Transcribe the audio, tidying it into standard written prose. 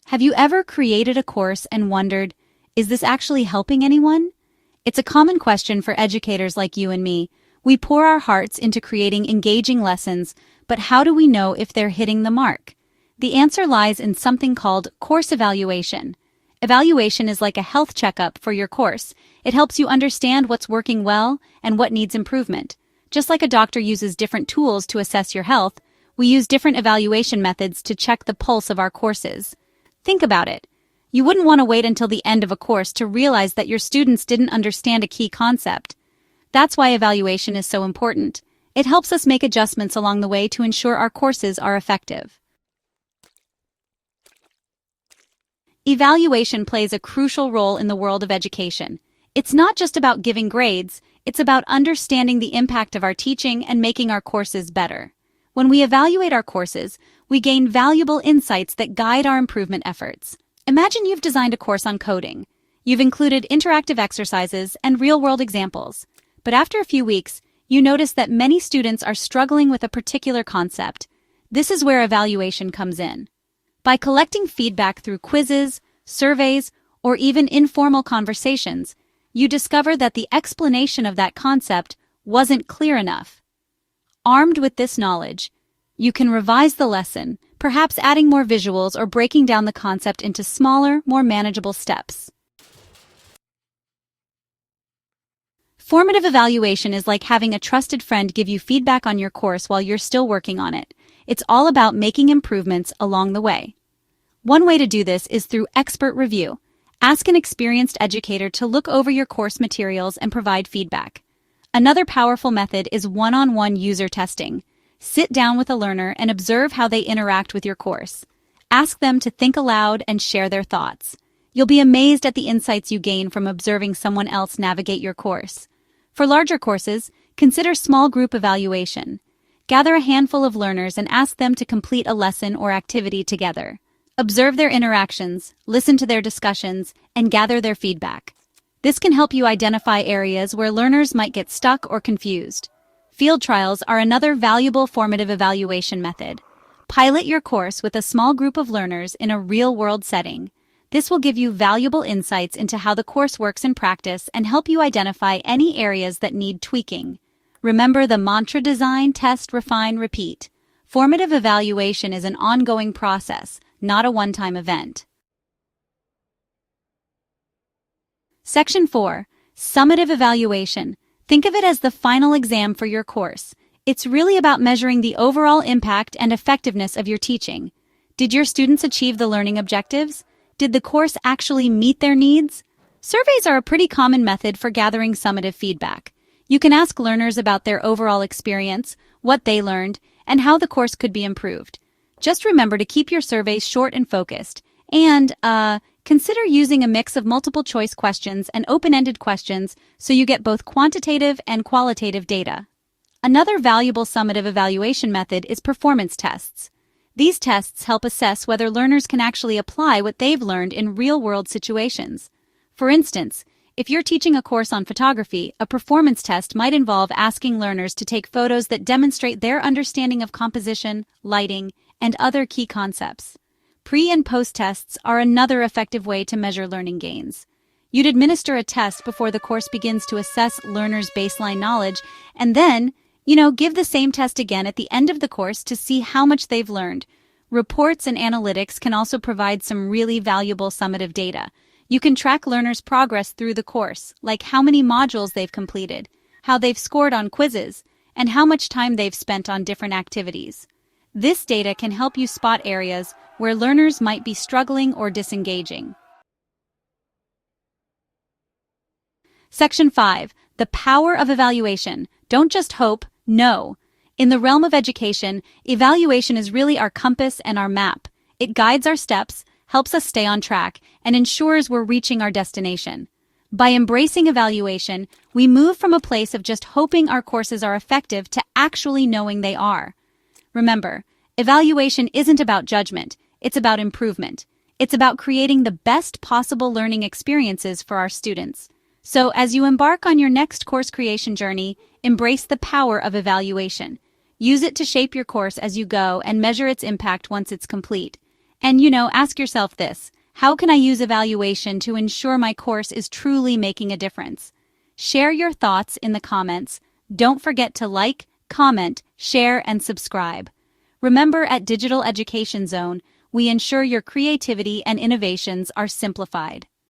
Have you ever created a course and wondered, is this actually helping anyone? It's a common question for educators like you and me. We pour our hearts into creating engaging lessons, but how do we know if they're hitting the mark? The answer lies in something called course evaluation. Evaluation is like a health checkup for your course. It helps you understand what's working well and what needs improvement. Just like a doctor uses different tools to assess your health, we use different evaluation methods to check the pulse of our courses. Think about it. You wouldn't want to wait until the end of a course to realize that your students didn't understand a key concept. That's why evaluation is so important. It helps us make adjustments along the way to ensure our courses are effective. Evaluation plays a crucial role in the world of education. It's not just about giving grades, it's about understanding the impact of our teaching and making our courses better. When we evaluate our courses, we gain valuable insights that guide our improvement efforts. Imagine you've designed a course on coding. You've included interactive exercises and real-world examples. But after a few weeks, you notice that many students are struggling with a particular concept. This is where evaluation comes in. By collecting feedback through quizzes, surveys, or even informal conversations, you discover that the explanation of that concept wasn't clear enough. Armed with this knowledge, you can revise the lesson, perhaps adding more visuals or breaking down the concept into smaller, more manageable steps. Formative evaluation is like having a trusted friend give you feedback on your course while you're still working on it. It's all about making improvements along the way. One way to do this is through expert review. Ask an experienced educator to look over your course materials and provide feedback. Another powerful method is one-on-one user testing. Sit down with a learner and observe how they interact with your course. Ask them to think aloud and share their thoughts. You'll be amazed at the insights you gain from observing someone else navigate your course. For larger courses, consider small group evaluation. Gather a handful of learners and ask them to complete a lesson or activity together. Observe their interactions, listen to their discussions, and gather their feedback. This can help you identify areas where learners might get stuck or confused. Field trials are another valuable formative evaluation method. Pilot your course with a small group of learners in a real-world setting. This will give you valuable insights into how the course works in practice and help you identify any areas that need tweaking. Remember the mantra: design, test, refine, repeat. Formative evaluation is an ongoing process, not a one-time event. Section 4. Summative evaluation. Think of it as the final exam for your course. It's really about measuring the overall impact and effectiveness of your teaching. Did your students achieve the learning objectives? Did the course actually meet their needs? Surveys are a pretty common method for gathering summative feedback. You can ask learners about their overall experience, what they learned, and how the course could be improved. Just remember to keep your surveys short and focused, and, consider using a mix of multiple-choice questions and open-ended questions so you get both quantitative and qualitative data. Another valuable summative evaluation method is performance tests. These tests help assess whether learners can actually apply what they've learned in real-world situations. For instance, if you're teaching a course on photography, a performance test might involve asking learners to take photos that demonstrate their understanding of composition, lighting, and other key concepts. Pre- and post-tests are another effective way to measure learning gains. You'd administer a test before the course begins to assess learners' baseline knowledge, and then, give the same test again at the end of the course to see how much they've learned. Reports and analytics can also provide some really valuable summative data. You can track learners' progress through the course, like how many modules they've completed, how they've scored on quizzes, and how much time they've spent on different activities. This data can help you spot areas where learners might be struggling or disengaging. Section 5. The power of evaluation. Don't just hope, know. In the realm of education, evaluation is really our compass and our map. It guides our steps, helps us stay on track, and ensures we're reaching our destination. By embracing evaluation, we move from a place of just hoping our courses are effective to actually knowing they are. Remember, evaluation isn't about judgment, it's about improvement. It's about creating the best possible learning experiences for our students. So, as you embark on your next course creation journey, embrace the power of evaluation. Use it to shape your course as you go and measure its impact once it's complete. And ask yourself this: how can I use evaluation to ensure my course is truly making a difference? Share your thoughts in the comments. Don't forget to like, comment, share, and subscribe. Remember, at Digital Education Zone, we ensure your creativity and innovations are simplified.